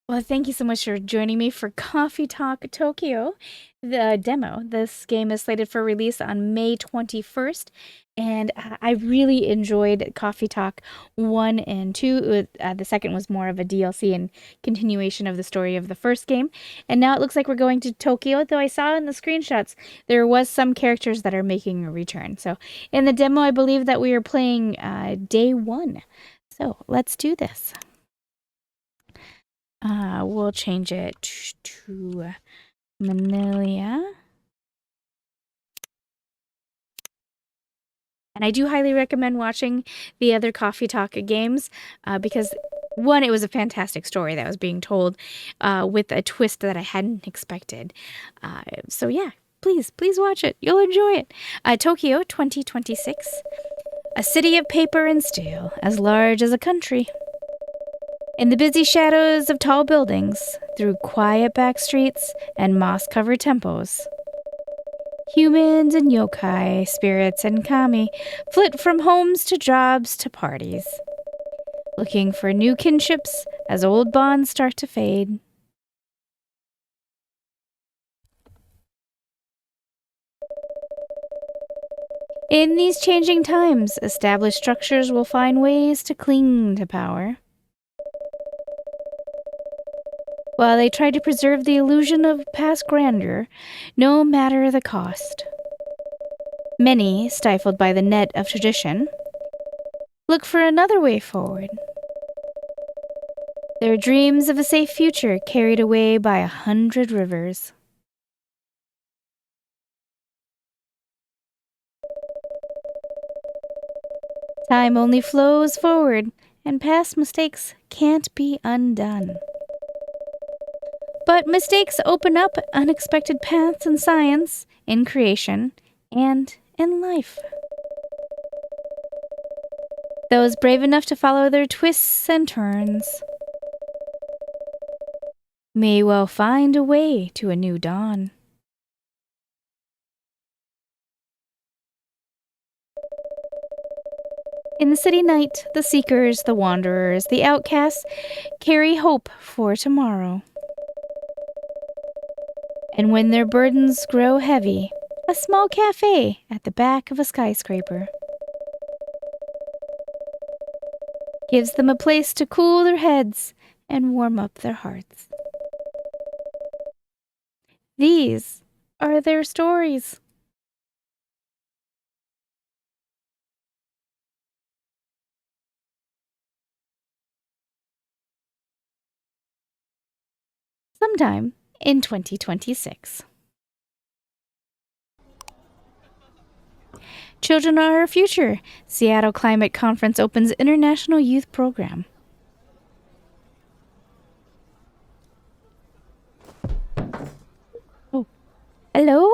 Well, thank you so much for joining me for Coffee Talk Tokyo, the demo. This game is slated for release on May 21st, and I really enjoyed Coffee Talk 1 and 2. The second was more of a DLC and continuation of the story of the first game, and now it looks like we're going to Tokyo, though I saw in the screenshots there was some characters that are making a return. So in the demo, I believe that we are playing day 1. So let's do this. We'll change it to Manila. And I do highly recommend watching the other Coffee Talk games because, one, it was a fantastic story that was being told with a twist that I hadn't expected. So yeah, please watch it. You'll enjoy it. Tokyo 2026. A city of paper and steel, as large as a country. In the busy shadows of tall buildings, through quiet back streets and moss-covered temples, humans and yōkai, spirits and kami, flit from homes to jobs to parties, looking for new kinships as old bonds start to fade. In these changing times, established structures will find ways to cling to power, while they try to preserve the illusion of past grandeur, no matter the cost. Many, stifled by the net of tradition, look for another way forward. Their dreams of a safe future carried away by 100 rivers. Time only flows forward, and past mistakes can't be undone. But mistakes open up unexpected paths in science, in creation, and in life. Those brave enough to follow their twists and turns may well find a way to a new dawn. In the city night, the seekers, the wanderers, the outcasts carry hope for tomorrow. And when their burdens grow heavy, a small café at the back of a skyscraper gives them a place to cool their heads and warm up their hearts. These are their stories. Sometime in 2026. Children are our future. Seattle Climate Conference opens International Youth Program. Oh, hello?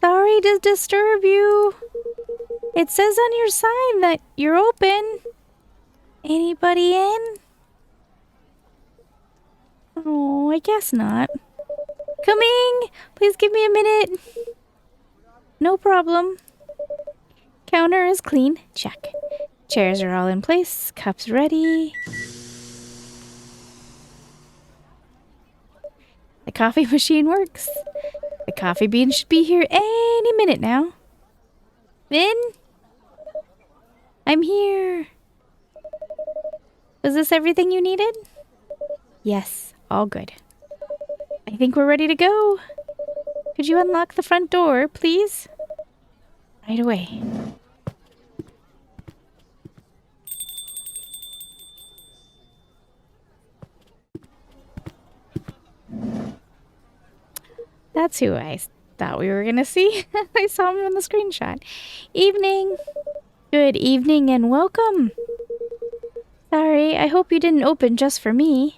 Sorry to disturb you. It says on your sign that you're open. Anybody in? Oh, I guess not. Coming! Please give me a minute. No problem. Counter is clean. Check. Chairs are all in place. Cups ready. The coffee machine works. The coffee bean should be here any minute now. Vin? I'm here. Was this everything you needed? Yes, all good. I think we're ready to go. Could you unlock the front door, please? Right away. That's who I thought we were gonna see. I saw him on the screenshot. Evening. Good evening and welcome. Sorry, I hope you didn't open just for me.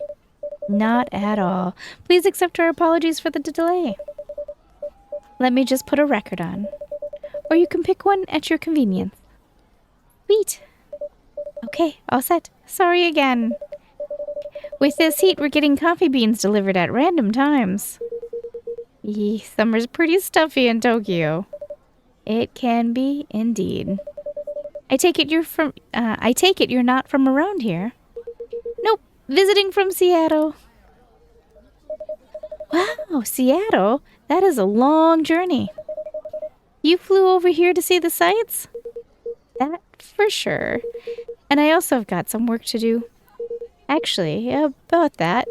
Not at all. Please accept our apologies for the delay. Let me just put a record on. Or you can pick one at your convenience. Sweet. Okay, all set. Sorry again. With this heat, we're getting coffee beans delivered at random times. Summer's pretty stuffy in Tokyo. It can be, indeed. I take it you're not from around here. Nope, visiting from Seattle. Wow, Seattle? That is a long journey. You flew over here to see the sights? That for sure. And I also have got some work to do. Actually, about that.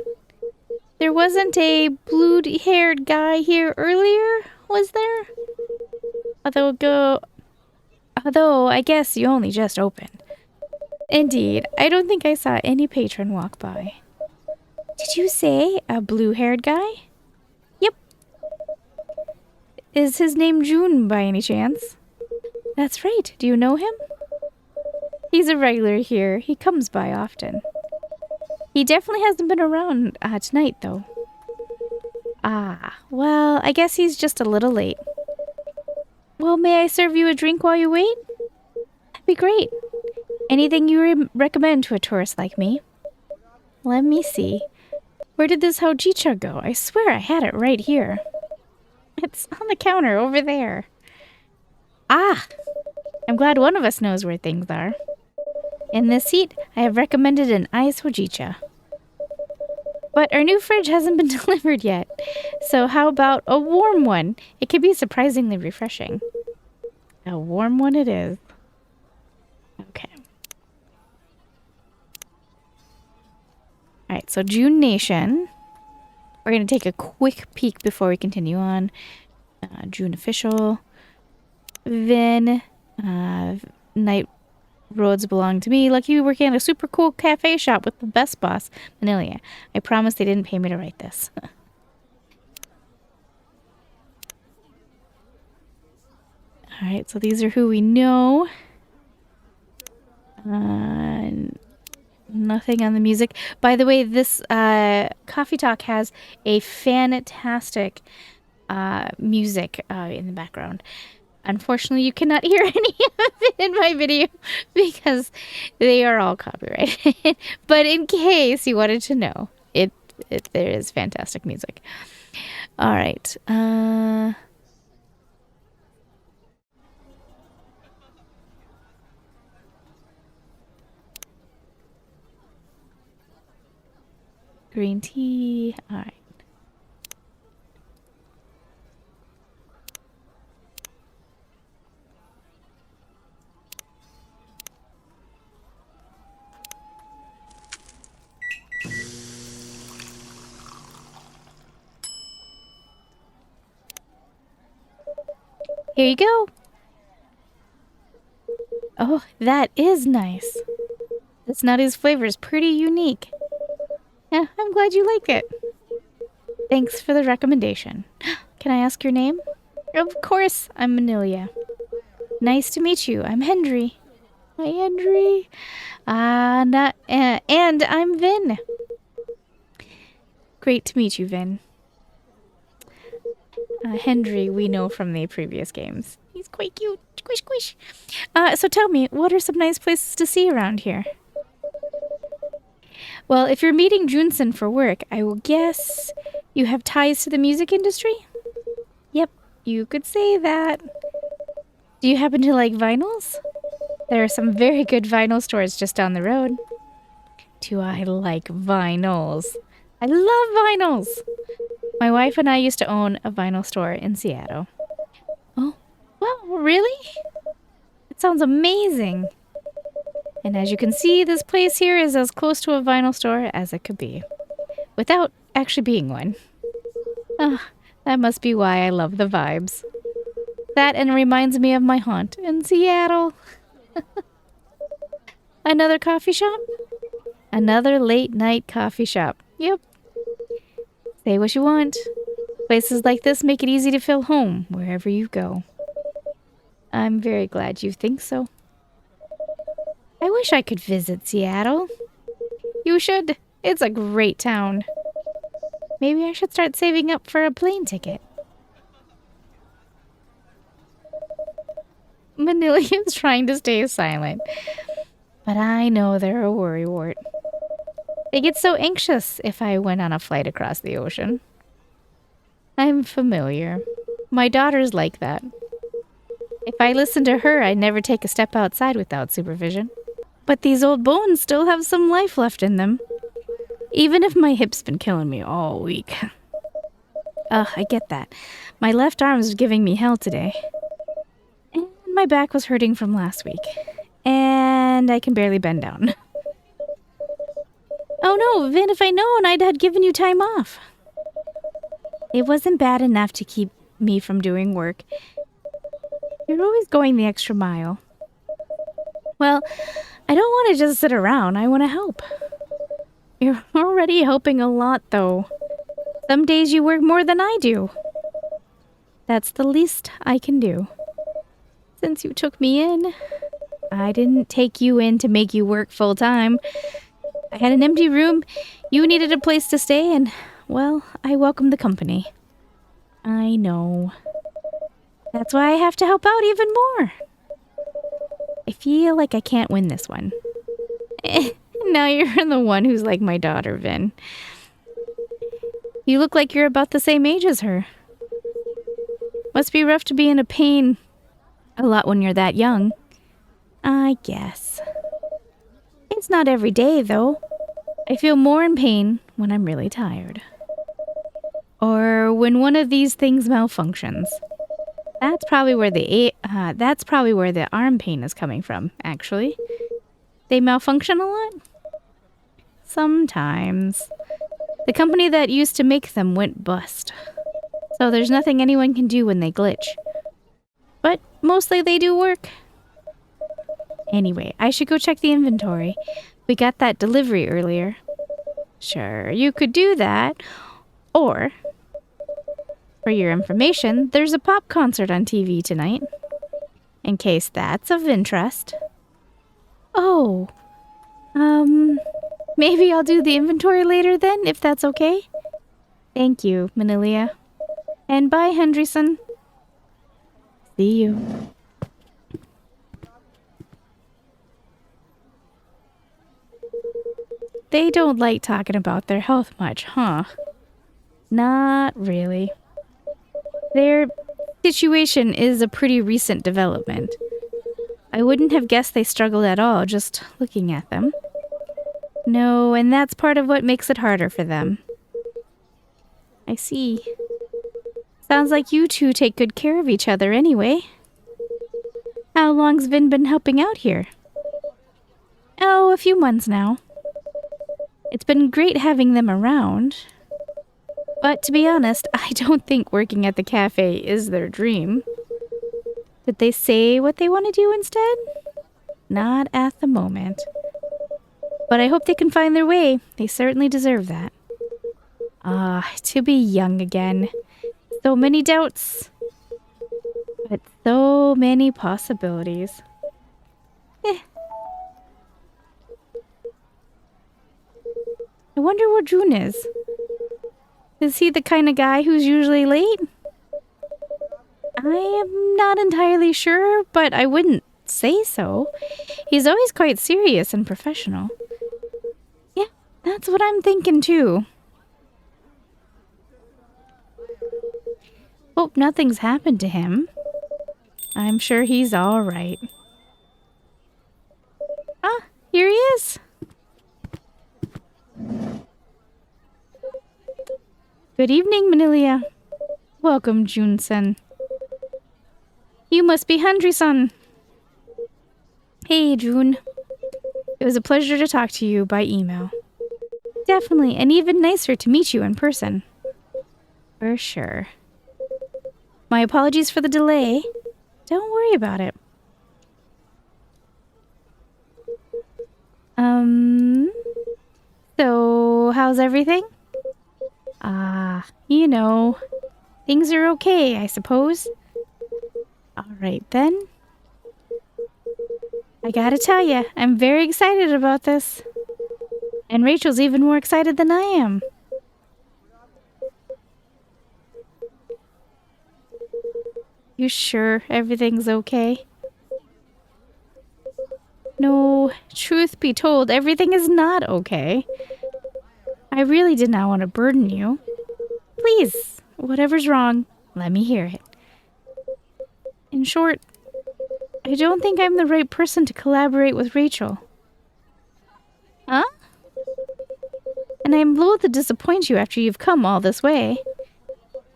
There wasn't a blue-haired guy here earlier, was there? Although I guess you only just opened. Indeed, I don't think I saw any patron walk by. Did you say a blue-haired guy? Yep. Is his name June by any chance? That's right. Do you know him? He's a regular here. He comes by often. He definitely hasn't been around tonight, though. Ah, well, I guess he's just a little late. Well, may I serve you a drink while you wait? That'd be great. Anything you recommend to a tourist like me? Let me see. Where did this hojicha go? I swear I had it right here. It's on the counter over there. Ah! I'm glad one of us knows where things are. In this seat, I have recommended an ice hojicha. But our new fridge hasn't been delivered yet. So how about a warm one? It could be surprisingly refreshing. A warm one it is. Okay. Alright, so June Nation. We're going to take a quick peek before we continue on. June Official. Vin. Night Roads belong to me. Lucky we working at a super cool cafe shop with the best boss, Manilia. I promise they didn't pay me to write this. Alright, so these are who we know. Nothing on the music. By the way, this Coffee Talk has a fantastic music in the background. Unfortunately, you cannot hear any of it in my video because they are all copyrighted. But in case you wanted to know, there is fantastic music. All right. Green tea. All right. Here you go. Oh, that is nice. This nutty's flavor is pretty unique. Yeah, I'm glad you like it. Thanks for the recommendation. Can I ask your name? Of course, I'm Manilia. Nice to meet you. I'm Hendry. Hi, Hendry. And I'm Vin. Great to meet you, Vin. Hendry, we know from the previous games. He's quite cute. Squish, squish. So tell me, what are some nice places to see around here? Well, if you're meeting Junsen for work, I will guess you have ties to the music industry? Yep, you could say that. Do you happen to like vinyls? There are some very good vinyl stores just down the road. Do I like vinyls? I love vinyls! My wife and I used to own a vinyl store in Seattle. Oh, well, really? It sounds amazing. And as you can see, this place here is as close to a vinyl store as it could be. Without actually being one. Ah, that must be why I love the vibes. That and it reminds me of my haunt in Seattle. Another coffee shop? Another late night coffee shop. Yep. Say what you want. Places like this make it easy to feel home wherever you go. I'm very glad you think so. I wish I could visit Seattle. You should. It's a great town. Maybe I should start saving up for a plane ticket. Manilia's trying to stay silent. But I know they're a worrywart. They get so anxious if I went on a flight across the ocean. I'm familiar. My daughter's like that. If I listen to her, I'd never take a step outside without supervision. But these old bones still have some life left in them. Even if my hip's been killing me all week. I get that. My left arm is giving me hell today. And my back was hurting from last week. And I can barely bend down. Oh no, Vin, if I'd known, I'd had given you time off. It wasn't bad enough to keep me from doing work. You're always going the extra mile. Well, I don't want to just sit around. I want to help. You're already helping a lot, though. Some days you work more than I do. That's the least I can do. Since you took me in, I didn't take you in to make you work full time. I had an empty room, you needed a place to stay, and, well, I welcomed the company. I know. That's why I have to help out even more. I feel like I can't win this one. Now you're the one who's like my daughter, Vin. You look like you're about the same age as her. Must be rough to be in a pain a lot when you're that young. I guess. It's not every day, though. I feel more in pain when I'm really tired. Or when one of these things malfunctions. That's probably where the arm pain is coming from, actually. They malfunction a lot? Sometimes. The company that used to make them went bust. So there's nothing anyone can do when they glitch. But mostly they do work. Anyway, I should go check the inventory. We got that delivery earlier. Sure, you could do that. Or, for your information, there's a pop concert on TV tonight. In case that's of interest. Oh, maybe I'll do the inventory later then, if that's okay? Thank you, Manilia. And bye, Henderson. See you. They don't like talking about their health much, huh? Not really. Their situation is a pretty recent development. I wouldn't have guessed they struggled at all just looking at them. No, and that's part of what makes it harder for them. I see. Sounds like you two take good care of each other anyway. How long's Vin been helping out here? Oh, a few months now. It's been great having them around. But to be honest, I don't think working at the cafe is their dream. Did they say what they want to do instead? Not at the moment. But I hope they can find their way. They certainly deserve that. To be young again. So many doubts. But so many possibilities. I wonder where June is. Is he the kind of guy who's usually late? I am not entirely sure, but I wouldn't say so. He's always quite serious and professional. Yeah, that's what I'm thinking too. Hope nothing's happened to him. I'm sure he's all right. Ah, here he is. Good evening, Manilia. Welcome, Jun-san. You must be Henry-san. Hey, June. It was a pleasure to talk to you by email. Definitely, and even nicer to meet you in person. For sure. My apologies for the delay. Don't worry about it. So, how's everything? You know, things are okay, I suppose. Alright then. I gotta tell you, I'm very excited about this. And Rachel's even more excited than I am. You sure everything's okay? No, truth be told, everything is not okay. I really did not want to burden you. Please, whatever's wrong, let me hear it. In short, I don't think I'm the right person to collaborate with Rachel. Huh? and I'm loath to disappoint you after you've come all this way.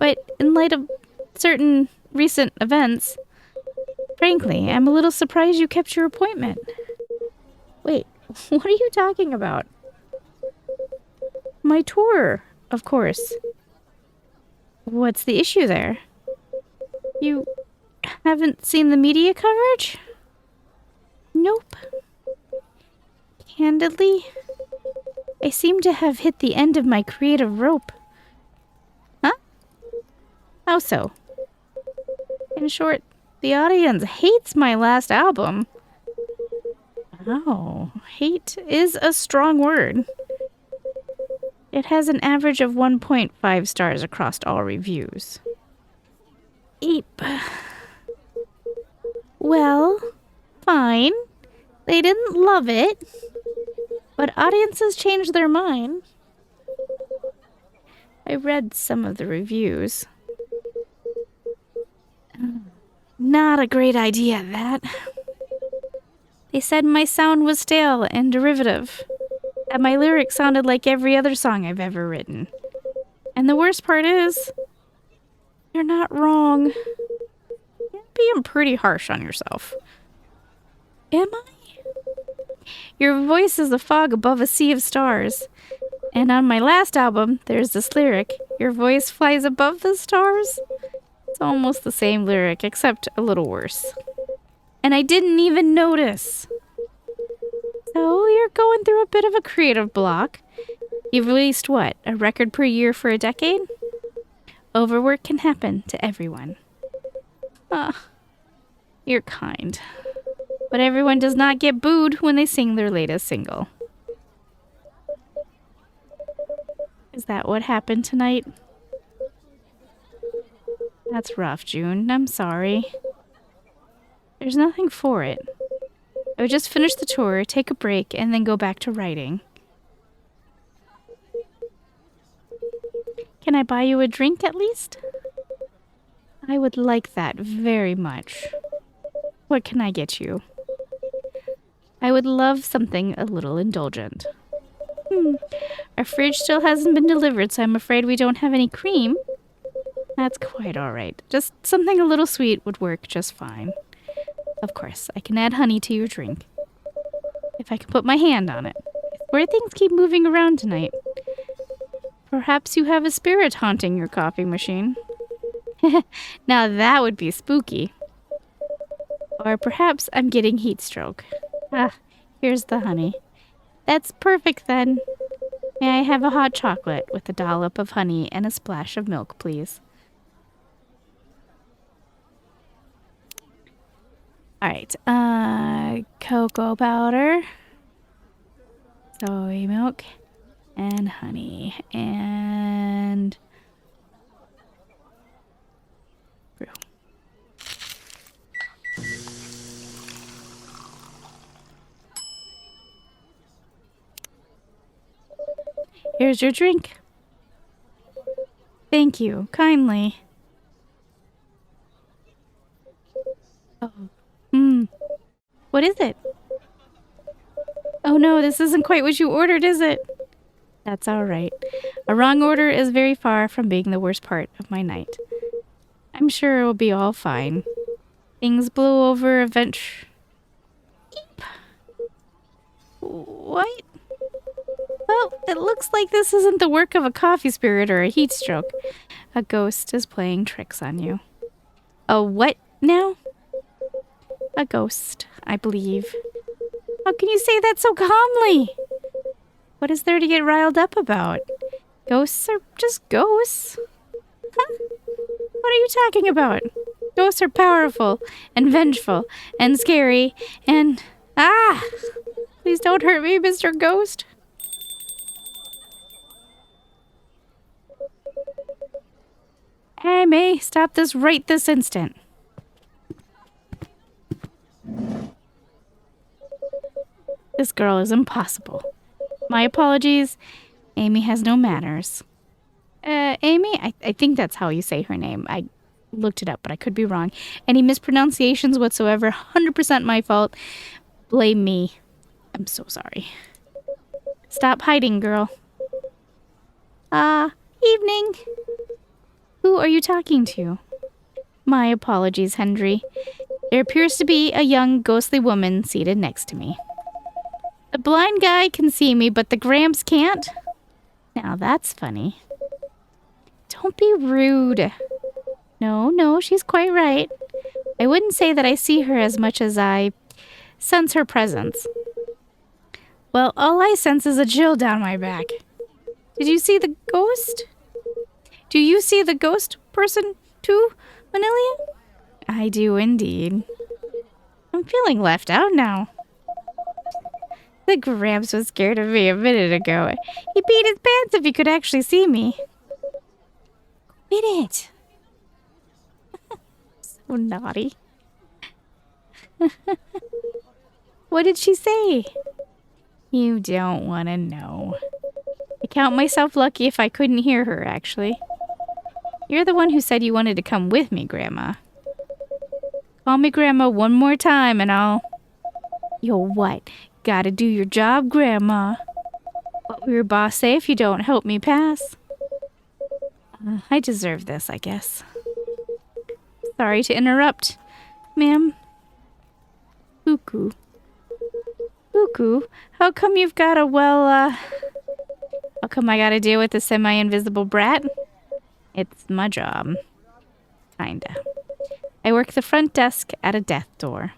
But in light of certain recent events, frankly, I'm a little surprised you kept your appointment. Wait, what are you talking about? My tour, of course. What's the issue there? You haven't seen the media coverage? Nope. Candidly, I seem to have hit the end of my creative rope. Huh? How so? In short, the audience hates my last album. Oh, hate is a strong word. It has an average of 1.5 stars across all reviews. Eep. Well, fine. They didn't love it, but audiences changed their mind. I read some of the reviews. Not a great idea, that. They said my sound was stale and derivative, that my lyrics sounded like every other song I've ever written. And the worst part is, you're not wrong. You're being pretty harsh on yourself. Am I? Your voice is a fog above a sea of stars. And on my last album, there's this lyric, your voice flies above the stars. It's almost the same lyric, except a little worse. And I didn't even notice. So you're going through a bit of a creative block. You've released what, a record per year for a decade? Overwork can happen to everyone. You're kind. But everyone does not get booed when they sing their latest single. Is that what happened tonight? That's rough, June. I'm sorry. There's nothing for it. I would just finish the tour, take a break, and then go back to writing. Can I buy you a drink at least? I would like that very much. What can I get you? I would love something a little indulgent. Our fridge still hasn't been delivered, so I'm afraid we don't have any cream. That's quite all right. Just something a little sweet would work just fine. Of course, I can add honey to your drink. If I can put my hand on it. It's where things keep moving around tonight. Perhaps you have a spirit haunting your coffee machine. Now that would be spooky. Or perhaps I'm getting heat stroke. Here's the honey. That's perfect then. May I have a hot chocolate with a dollop of honey and a splash of milk, please? Alright, cocoa powder, soy milk, and honey, and brew. Here's your drink. Thank you, kindly. Oh. What is it? Oh no, this isn't quite what you ordered, is it? That's alright. A wrong order is very far from being the worst part of my night. I'm sure it will be all fine. Things blow over eventually. What? Well, it looks like this isn't the work of a coffee spirit or a heat stroke. A ghost is playing tricks on you. A what now? A ghost, I believe. How can you say that so calmly? What is there to get riled up about? Ghosts are just ghosts. Huh? What are you talking about? Ghosts are powerful and vengeful and scary and... Please don't hurt me, Mr. Ghost. Hey, May, stop this right this instant. This girl is impossible. My apologies. Amy has no manners. Amy? I think that's how you say her name. I looked it up, but I could be wrong. Any mispronunciations whatsoever, 100% my fault. Blame me. I'm so sorry. Stop hiding, girl. Evening. Who are you talking to? My apologies, Henry. There appears to be a young, ghostly woman seated next to me. The blind guy can see me, but the Gramps can't? Now that's funny. Don't be rude. No, she's quite right. I wouldn't say that I see her as much as I sense her presence. Well, all I sense is a chill down my back. Did you see the ghost? Do you see the ghost person too, Manelia? I do indeed. I'm feeling left out now. The Gramps was scared of me a minute ago. He peed his pants if he could actually see me. Quit it. So naughty. What did she say? You don't want to know. I count myself lucky if I couldn't hear her, actually. You're the one who said you wanted to come with me, Grandma. Call me Grandma one more time and I'll... Yo, what? Gotta do your job, Grandma. What will your boss say if you don't help me pass? I deserve this, I guess. Sorry to interrupt, ma'am. Cuckoo. Cuckoo? How come you've got a, how come I gotta deal with a semi-invisible brat? It's my job. Kinda. I work the front desk at a death door.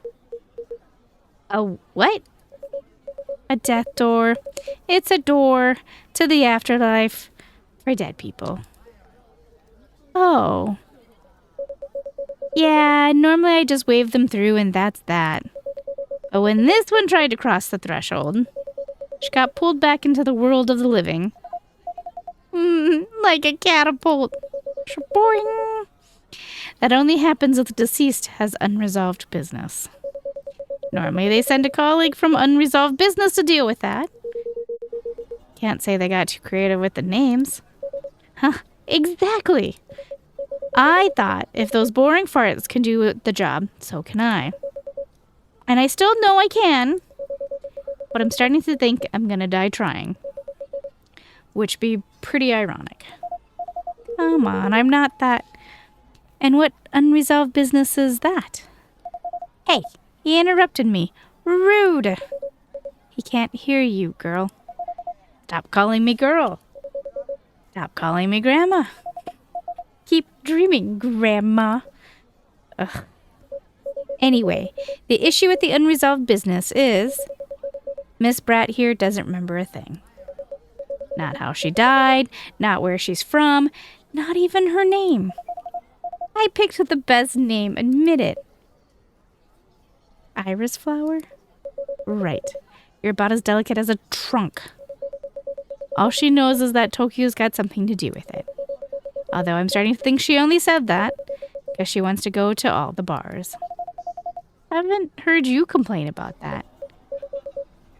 A what? A death door. It's a door to the afterlife for dead people. Oh. Yeah, normally I just wave them through and that's that. But when this one tried to cross the threshold, she got pulled back into the world of the living. Like a catapult. Boing. That only happens if the deceased has unresolved business. Normally they send a colleague from unresolved business to deal with that. Can't say they got too creative with the names. Huh, exactly. I thought if those boring farts can do the job, so can I. And I still know I can, but I'm starting to think I'm gonna die trying. Which be pretty ironic. Come on, I'm not that... And what unresolved business is that? Hey, he interrupted me. Rude! He can't hear you, girl. Stop calling me girl. Stop calling me Grandma. Keep dreaming, Grandma. Ugh. Anyway, the issue with the unresolved business is... Miss Brat here doesn't remember a thing. Not how she died, not where she's from, not even her name. I picked the best name, admit it. Iris flower? Right. You're about as delicate as a trunk. All she knows is that Tokyo's got something to do with it. Although I'm starting to think she only said that because she wants to go to all the bars. I haven't heard you complain about that.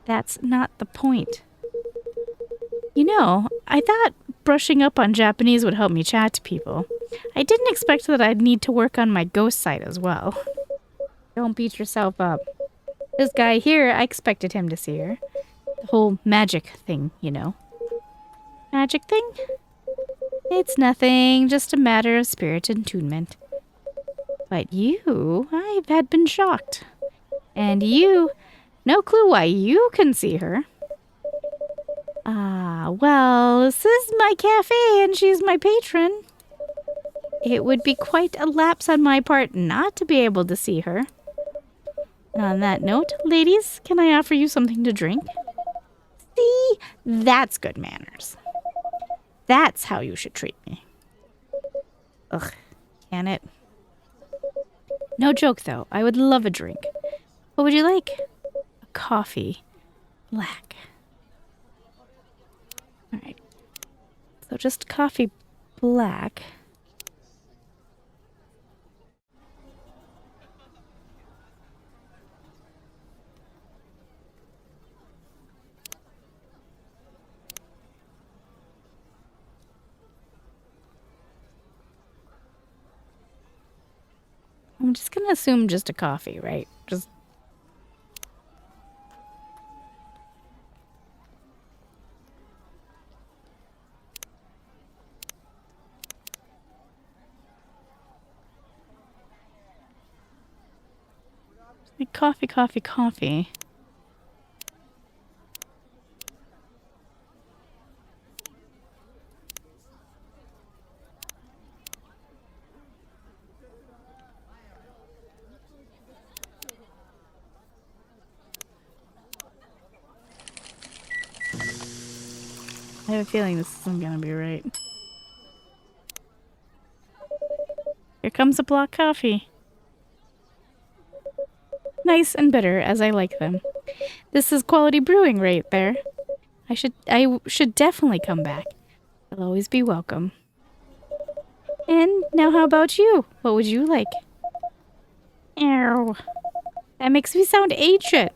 That's not the point. You know, I thought brushing up on Japanese would help me chat to people. I didn't expect that I'd need to work on my ghost side as well. Don't beat yourself up. This guy here, I expected him to see her. The whole magic thing, you know. Magic thing? It's nothing, just a matter of spirit attunement. But you, I had been shocked. And you, no clue why you can see her. Ah, well, this is my cafe and she's my patron. It would be quite a lapse on my part not to be able to see her. And on that note, ladies, can I offer you something to drink? See, that's good manners. That's how you should treat me. Ugh, can it? No joke, though. I would love a drink. What would you like? A coffee. Black. Alright. So just coffee black. I'm just gonna assume just a coffee, right? Just... Like coffee, coffee, coffee. I have a feeling this isn't gonna be right. Here comes a black coffee. Nice and bitter, as I like them. This is quality brewing right there. I should definitely come back. I'll always be welcome. And now how about you? What would you like? Ew. That makes me sound ancient.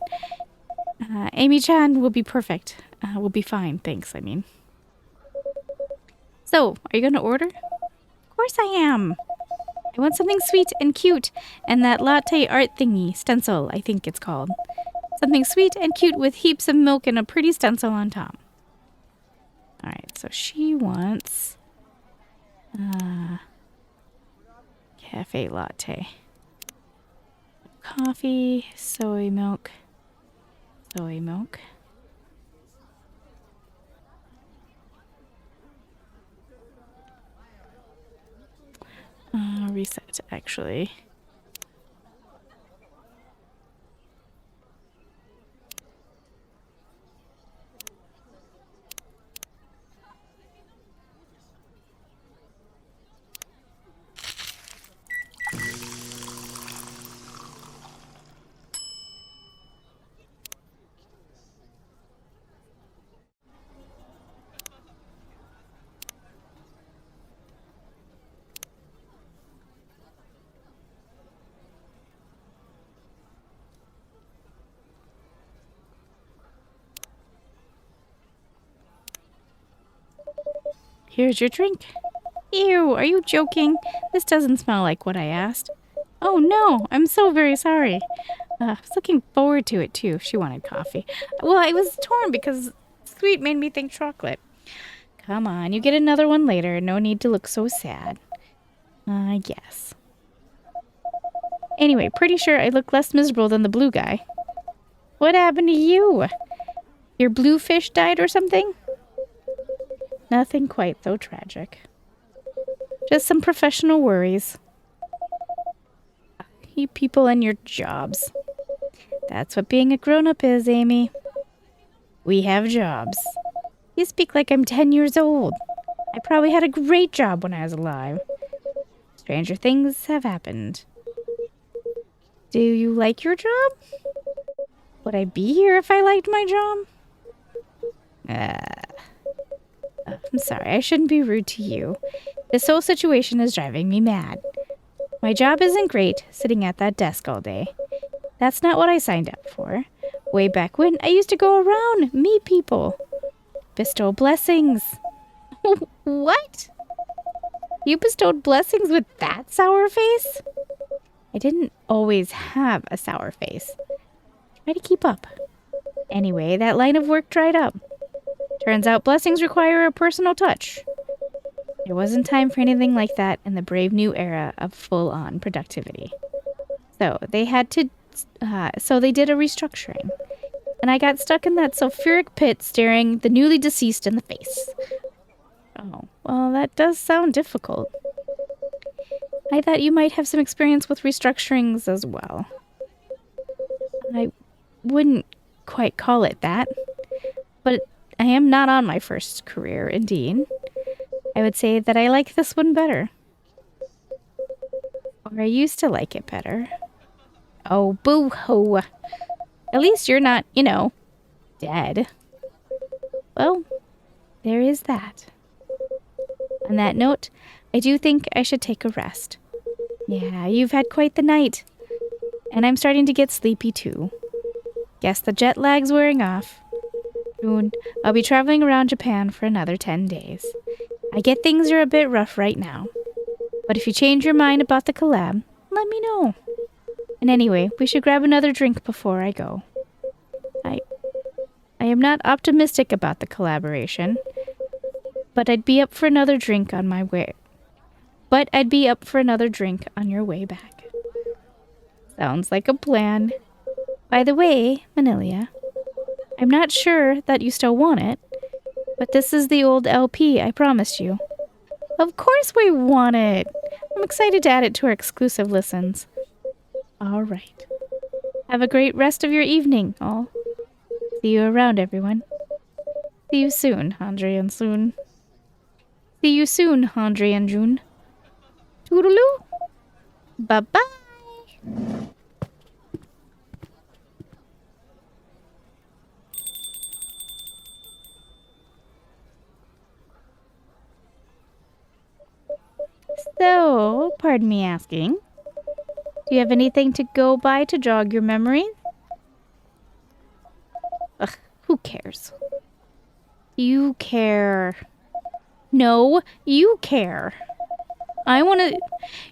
Amy-chan will be perfect. We'll be fine, thanks, I mean. So, are you gonna order? Of course I am. I want something sweet and cute, and that latte art thingy, stencil, I think it's called. Something sweet and cute with heaps of milk and a pretty stencil on top. Alright, so she wants... cafe latte. Coffee, soy milk. Soy milk. Reset, actually. Here's your drink. Ew, are you joking? This doesn't smell like what I asked. Oh no, I'm so very sorry. I was looking forward to it too. She wanted coffee. Well, I was torn because sweet made me think chocolate. Come on, you get another one later. No need to look so sad. I guess. Anyway, pretty sure I look less miserable than the blue guy. What happened to you? Your blue fish died or something? Nothing quite so tragic. Just some professional worries. You people and your jobs. That's what being a grown-up is, Amy. We have jobs. You speak like I'm 10 years old. I probably had a great job when I was alive. Stranger things have happened. Do you like your job? Would I be here if I liked my job? I'm sorry, I shouldn't be rude to you. This whole situation is driving me mad. My job isn't great, sitting at that desk all day. That's not what I signed up for. Way back when, I used to go around, meet people. Bestow blessings. What? You bestowed blessings with that sour face? I didn't always have a sour face. Try to keep up. Anyway, that line of work dried up. Turns out blessings require a personal touch. There wasn't time for anything like that in the brave new era of full-on productivity. So they did a restructuring. And I got stuck in that sulfuric pit staring the newly deceased in the face. Oh, well, that does sound difficult. I thought you might have some experience with restructurings as well. I wouldn't quite call it that, but I am not on my first career, indeed. I would say that I like this one better. Or I used to like it better. Oh, boo-hoo. At least you're not, dead. Well, there is that. On that note, I do think I should take a rest. Yeah, you've had quite the night. And I'm starting to get sleepy too. Guess the jet lag's wearing off. Soon, I'll be traveling around Japan for another 10 days. I get things are a bit rough right now. But if you change your mind about the collab, let me know. And anyway, we should grab another drink before I go. I am not optimistic about the collaboration, but I'd be up for another drink on my way. But I'd be up for another drink on your way back. Sounds like a plan. By the way, Manilia, I'm not sure that you still want it, but this is the old LP I promised you. Of course we want it! I'm excited to add it to our exclusive listens. All right. Have a great rest of your evening, all. See you around, everyone. See you soon, Andre and Soon. See you soon, Andre and June. Toodaloo! Bye-bye! So, pardon me asking, do you have anything to go by to jog your memory? Ugh, who cares? You care. No, you care.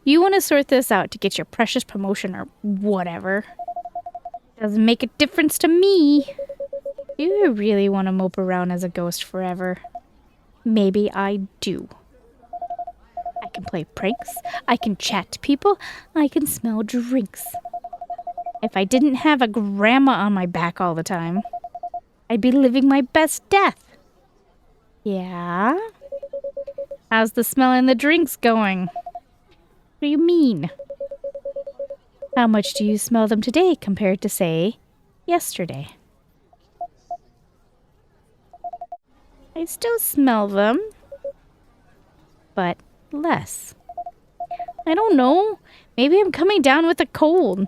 You wanna sort this out to get your precious promotion or whatever. Doesn't make a difference to me. Do you really want to mope around as a ghost forever? Maybe I do. I can play pranks, I can chat to people, I can smell drinks. If I didn't have a grandma on my back all the time, I'd be living my best death. Yeah? How's the smell and the drinks going? What do you mean? How much do you smell them today compared to, say, yesterday? I still smell them, but less. I don't know. Maybe I'm coming down with a cold.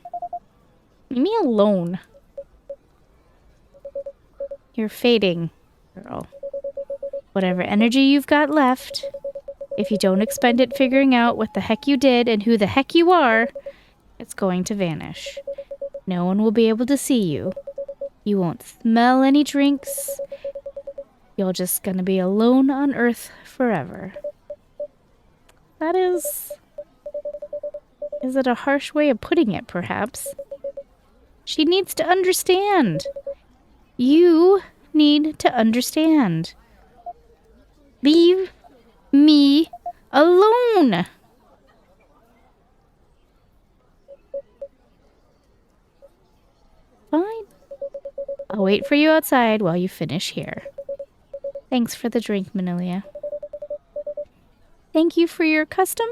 Leave me alone. You're fading, girl. Whatever energy you've got left, if you don't expend it figuring out what the heck you did and who the heck you are, it's going to vanish. No one will be able to see you. You won't smell any drinks. You're just gonna be alone on Earth forever. That is it a harsh way of putting it, perhaps? She needs to understand. You need to understand. Leave me alone. Fine. I'll wait for you outside while you finish here. Thanks for the drink, Manilia. Thank you for your custom.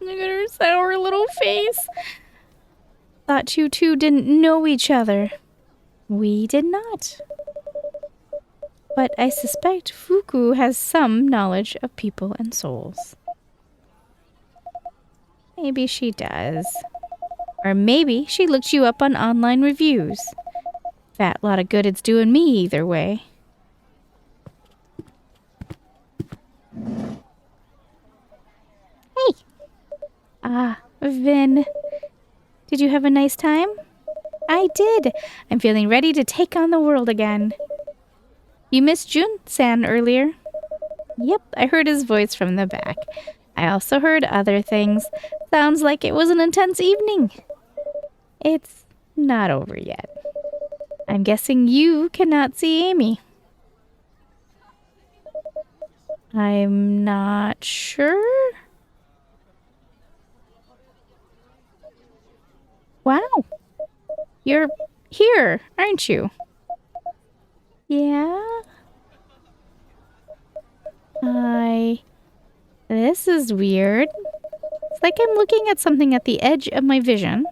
Look at her sour little face. Thought you two didn't know each other. We did not. But I suspect Fuku has some knowledge of people and souls. Maybe she does. Or maybe she looked you up on online reviews. Fat lot of good it's doing me either way. Hey! Vin. Did you have a nice time? I did. I'm feeling ready to take on the world again. You missed Jun-san earlier? Yep, I heard his voice from the back. I also heard other things. Sounds like it was an intense evening. It's not over yet. I'm guessing you cannot see Amy. I'm not sure. Wow. You're here, aren't you? Yeah? This is weird. It's like I'm looking at something at the edge of my vision.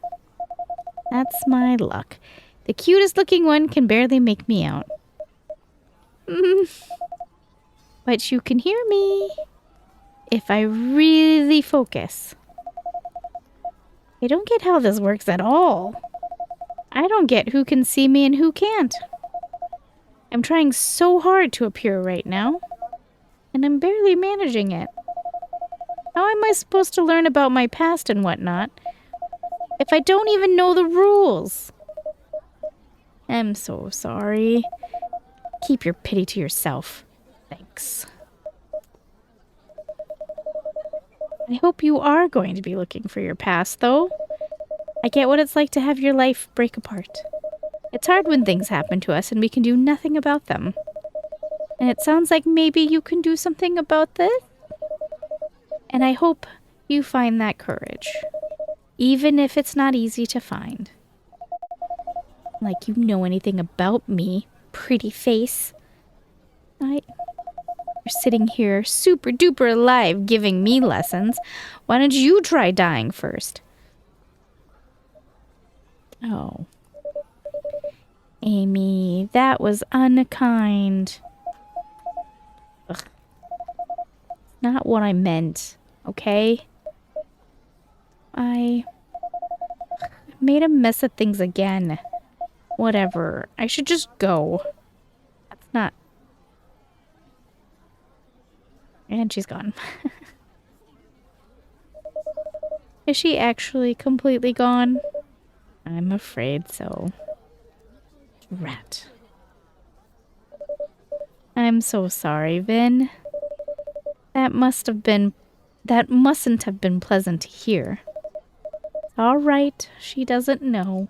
That's my luck. The cutest looking one can barely make me out. But you can hear me if I really focus. I don't get how this works at all. I don't get who can see me and who can't. I'm trying so hard to appear right now, and I'm barely managing it. How am I supposed to learn about my past and whatnot if I don't even know the rules? I'm so sorry. Keep your pity to yourself. Thanks. I hope you are going to be looking for your past, though. I get what it's like to have your life break apart. It's hard when things happen to us and we can do nothing about them. And it sounds like maybe you can do something about this? And I hope you find that courage. Even if it's not easy to find. Like you know anything about me, pretty face. You're sitting here super duper alive giving me lessons. Why don't you try dying first? Oh. Amy, that was unkind. Ugh. Not what I meant, okay? I made a mess of things again. Whatever. I should just go. That's not... And she's gone. Is she actually completely gone? I'm afraid so. Rat. I'm so sorry, Vin. That mustn't have been pleasant to hear. All right, she doesn't know.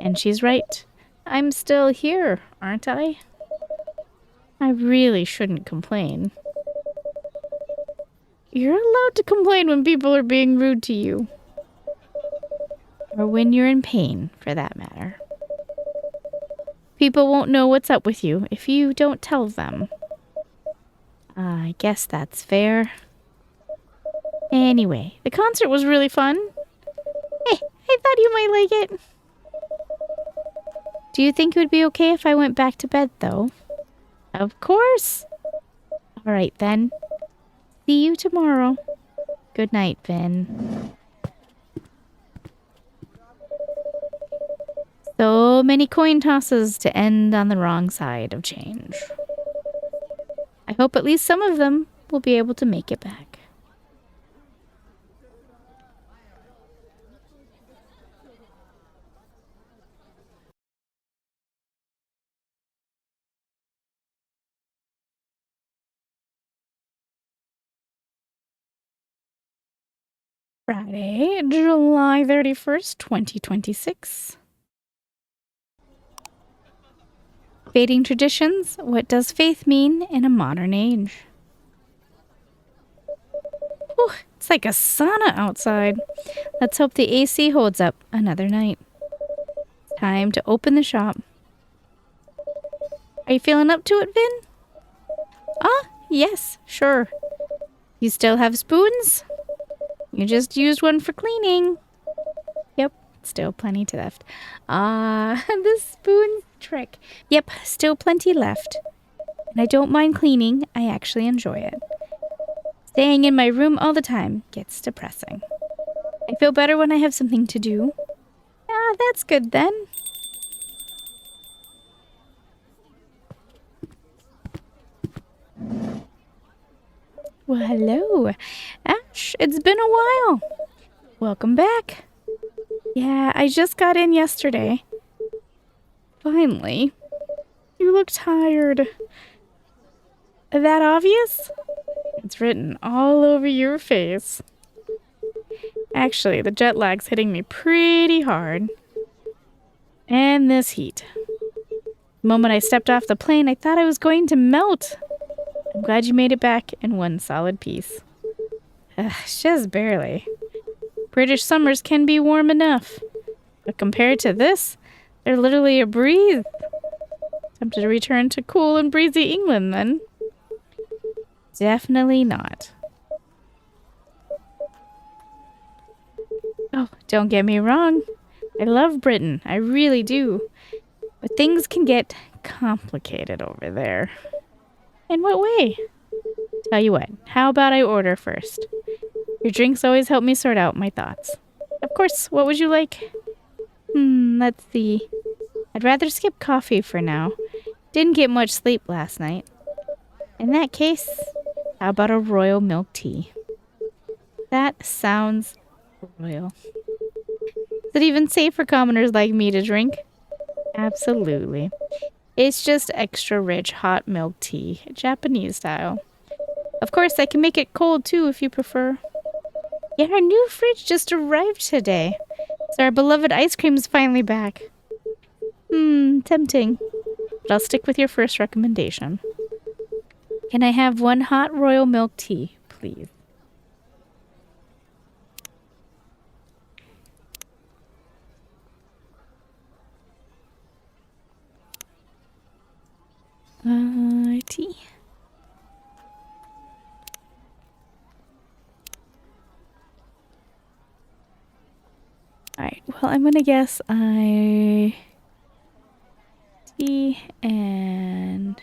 And she's right. I'm still here, aren't I? I really shouldn't complain. You're allowed to complain when people are being rude to you. Or when you're in pain, for that matter. People won't know what's up with you if you don't tell them. I guess that's fair. Anyway, the concert was really fun. Hey, I thought you might like it. Do you think it would be okay if I went back to bed, though? Of course. All right, then. See you tomorrow. Good night, Vin. So many coin tosses to end on the wrong side of change. I hope at least some of them will be able to make it back. Friday, July 31st, 2026. Fading traditions, what does faith mean in a modern age? Whew, it's like a sauna outside. Let's hope the AC holds up another night. Time to open the shop. Are you feeling up to it, Vin? Ah, yes, sure. You still have spoons? You just used one for cleaning. Yep, still plenty left. The spoon trick. Yep, still plenty left. And I don't mind cleaning. I actually enjoy it. Staying in my room all the time gets depressing. I feel better when I have something to do. Ah, that's good then. Well, hello. Ash, it's been a while. Welcome back. Yeah, I just got in yesterday. Finally. You look tired. That obvious? It's written all over your face. Actually, the jet lag's hitting me pretty hard. And this heat. The moment I stepped off the plane, I thought I was going to melt. I'm glad you made it back in one solid piece. Just barely. British summers can be warm enough. But compared to this, they're literally a breeze. Tempted to return to cool and breezy England then. Definitely not. Oh, don't get me wrong. I love Britain. I really do. But things can get complicated over there. In what way? Tell you what, how about I order first? Your drinks always help me sort out my thoughts. Of course, what would you like? Let's see. I'd rather skip coffee for now. Didn't get much sleep last night. In that case, how about a royal milk tea? That sounds royal. Is it even safe for commoners like me to drink? Absolutely. It's just extra rich hot milk tea, Japanese style. Of course, I can make it cold too if you prefer. Yeah, our new fridge just arrived today. So our beloved ice cream's finally back. Tempting. But I'll stick with your first recommendation. Can I have one hot royal milk tea, please? Tea. Alright, well, I'm gonna guess tea and...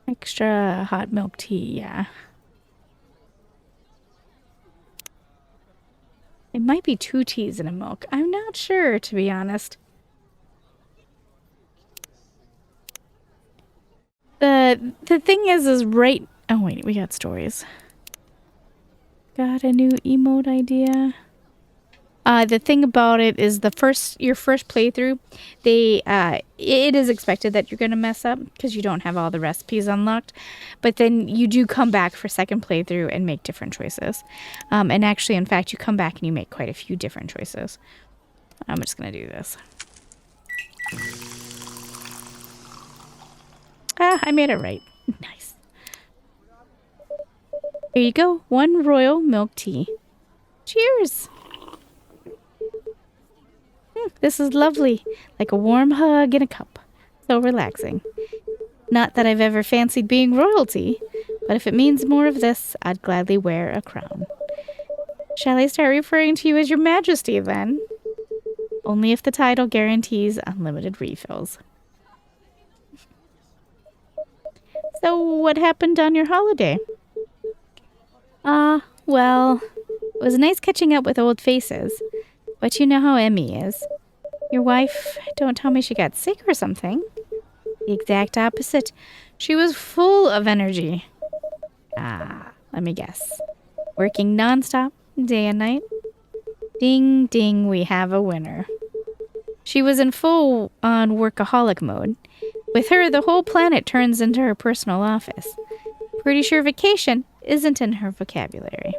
extra hot milk tea, yeah. It might be 2 teas in a milk. I'm not sure, to be honest. The thing is right... Oh, wait, we got stories. Got a new emote idea. The thing about it is your first playthrough, it is expected that you're going to mess up because you don't have all the recipes unlocked. But then you do come back for second playthrough and make different choices. And actually, in fact, you come back and you make quite a few different choices. I'm just going to do this. I made it right. Nice. Here you go. 1 royal milk tea. Cheers! This is lovely. Like a warm hug in a cup. So relaxing. Not that I've ever fancied being royalty, but if it means more of this, I'd gladly wear a crown. Shall I start referring to you as your majesty, then? Only if the title guarantees unlimited refills. So, what happened on your holiday? Well, it was nice catching up with old faces. But you know how Emmy is. Your wife, don't tell me she got sick or something. The exact opposite. She was full of energy. Let me guess. Working nonstop, day and night. Ding, ding, we have a winner. She was in full-on workaholic mode. With her, the whole planet turns into her personal office. Pretty sure vacation isn't in her vocabulary.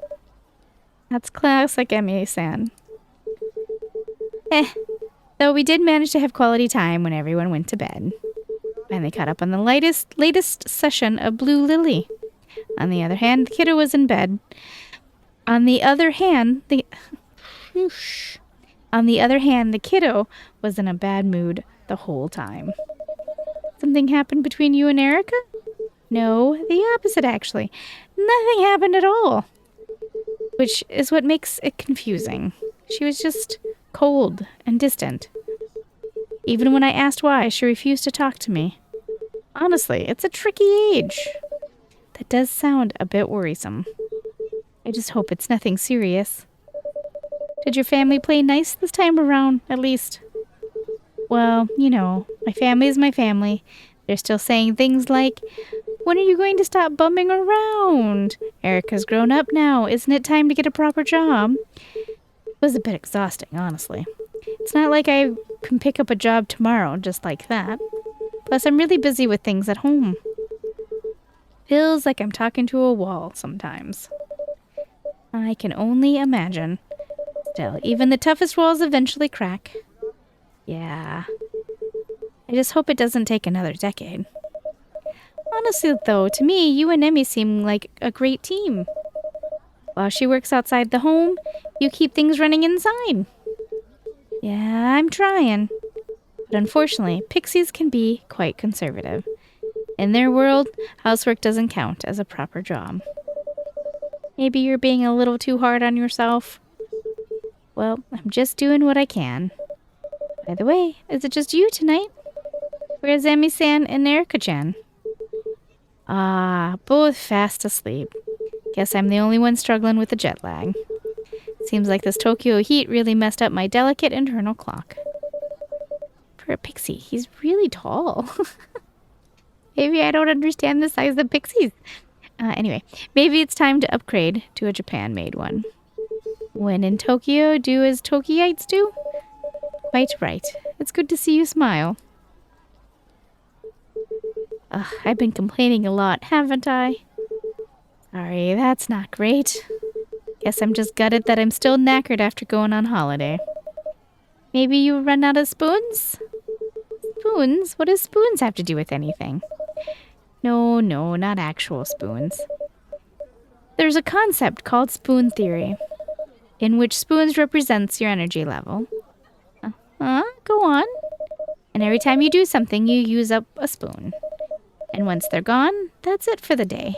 That's classic Emmy-san. Though we did manage to have quality time when everyone went to bed. Finally caught up on the latest session of Blue Lily. On the other hand, the kiddo was in bed. On the other hand, the kiddo was in a bad mood the whole time. Something happened between you and Erica? No, the opposite, actually. Nothing happened at all. Which is what makes it confusing. She was just cold and distant. Even when I asked why, she refused to talk to me. Honestly, it's a tricky age. That does sound a bit worrisome. I just hope it's nothing serious. Did your family play nice this time around, at least? Well, you know, my family is my family. They're still saying things like, when are you going to stop bumming around? Erica's grown up now. Isn't it time to get a proper job? It was a bit exhausting, honestly. It's not like I can pick up a job tomorrow just like that. Plus, I'm really busy with things at home. Feels like I'm talking to a wall sometimes. I can only imagine. Still, even the toughest walls eventually crack. Yeah. I just hope it doesn't take another decade. Honestly, though, to me, you and Emmy seem like a great team. While she works outside the home, you keep things running inside. Yeah, I'm trying. But unfortunately, pixies can be quite conservative. In their world, housework doesn't count as a proper job. Maybe you're being a little too hard on yourself. Well, I'm just doing what I can. By the way, is it just you tonight? Where's Emmy-san and Erica-chan? Both fast asleep. Guess I'm the only one struggling with the jet lag. Seems like this Tokyo heat really messed up my delicate internal clock. For a pixie, he's really tall. Maybe I don't understand the size of pixies. Anyway, maybe it's time to upgrade to a Japan-made one. When in Tokyo, do as Tokyites do? Quite right. It's good to see you smile. I've been complaining a lot, haven't I? Sorry, that's not great. Guess I'm just gutted that I'm still knackered after going on holiday. Maybe you run out of spoons? Spoons? What does spoons have to do with anything? No, not actual spoons. There's a concept called spoon theory, in which spoons represents your energy level. Go on. And every time you do something, you use up a spoon. And once they're gone, that's it for the day.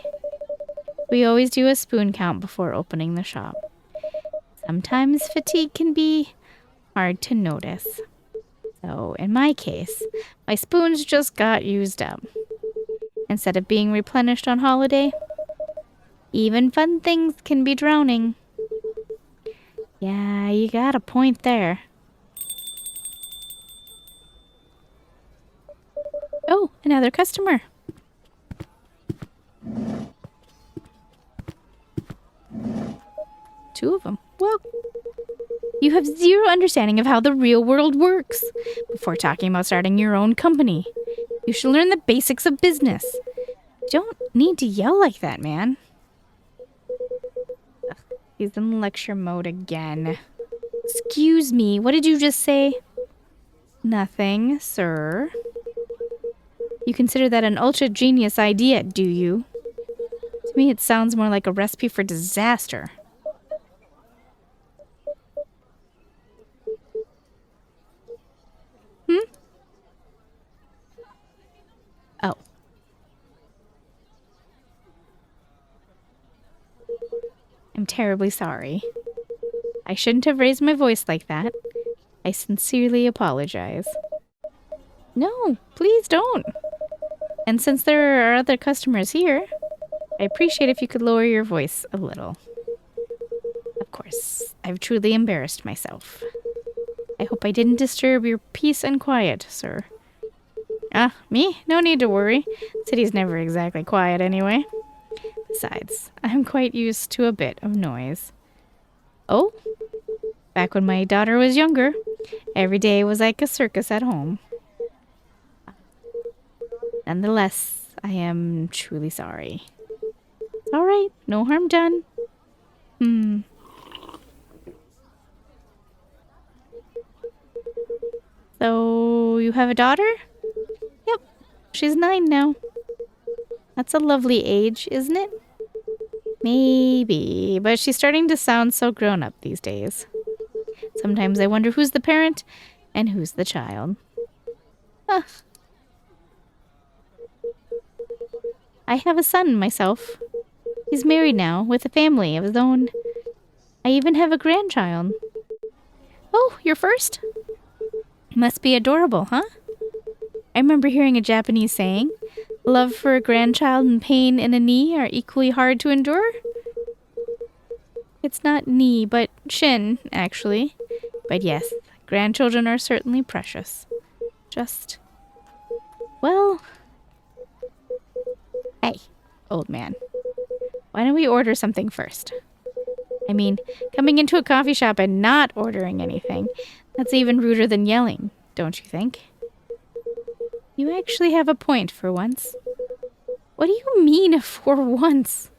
We always do a spoon count before opening the shop. Sometimes fatigue can be hard to notice. So, in my case, my spoons just got used up. Instead of being replenished on holiday, even fun things can be drowning. Yeah, you got a point there. Oh, another customer. Two of them. Well, you have zero understanding of how the real world works before talking about starting your own company. You should learn the basics of business. You don't need to yell like that, man. Ugh, he's in lecture mode again. Excuse me, what did you just say? Nothing, sir. You consider that an ultra-genius idea, do you? To me, it sounds more like a recipe for disaster. Oh. I'm terribly sorry. I shouldn't have raised my voice like that. I sincerely apologize. No, please don't. And since there are other customers here, I appreciate if you could lower your voice a little. Of course, I've truly embarrassed myself. I hope I didn't disturb your peace and quiet, sir. Me? No need to worry. City's never exactly quiet anyway. Besides, I'm quite used to a bit of noise. Oh? Back when my daughter was younger, every day was like a circus at home. Nonetheless, I am truly sorry. It's alright, no harm done. So, you have a daughter? Yep, she's 9 now. That's a lovely age, isn't it? Maybe, but she's starting to sound so grown up these days. Sometimes I wonder who's the parent and who's the child. I have a son myself. He's married now, with a family of his own. I even have a grandchild. Oh, you're first? Must be adorable, huh? I remember hearing a Japanese saying, love for a grandchild and pain in a knee are equally hard to endure. It's not knee, but shin, actually. But yes, grandchildren are certainly precious. Just, well... Hey, old man. Why don't we order something first? I mean, coming into a coffee shop and not ordering anything, that's even ruder than yelling, don't you think? You actually have a point for once. What do you mean, for once?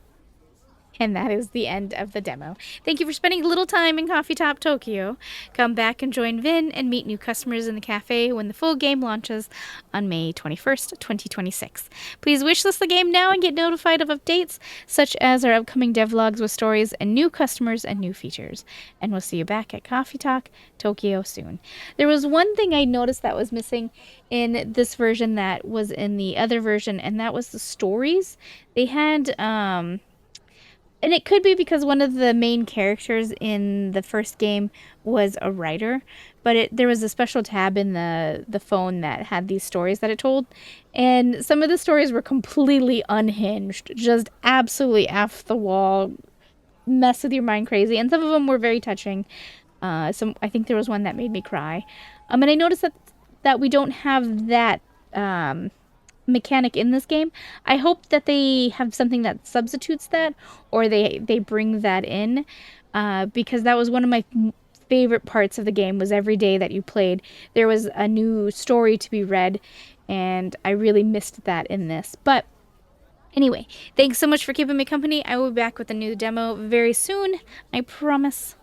And that is the end of the demo. Thank you for spending a little time in Coffee Top Tokyo. Come back and join Vin and meet new customers in the cafe when the full game launches on May 21st, 2026. Please wishlist the game now and get notified of updates, such as our upcoming devlogs with stories and new customers and new features. And we'll see you back at Coffee Talk Tokyo soon. There was one thing I noticed that was missing in this version that was in the other version, and that was the stories. They had, and it could be because one of the main characters in the first game was a writer, but there was a special tab in the phone that had these stories that it told, and some of the stories were completely unhinged, just absolutely off the wall, mess with your mind crazy, and some of them were very touching. I think there was one that made me cry. And I noticed that we don't have that mechanic in this game. I hope that they have something that substitutes that, or they bring that in, because that was one of my favorite parts of the game. Was every day that you played there was a new story to be read, and I really missed that in this. But Anyway, thanks so much for keeping me company. I will be back with a new demo very soon. I promise.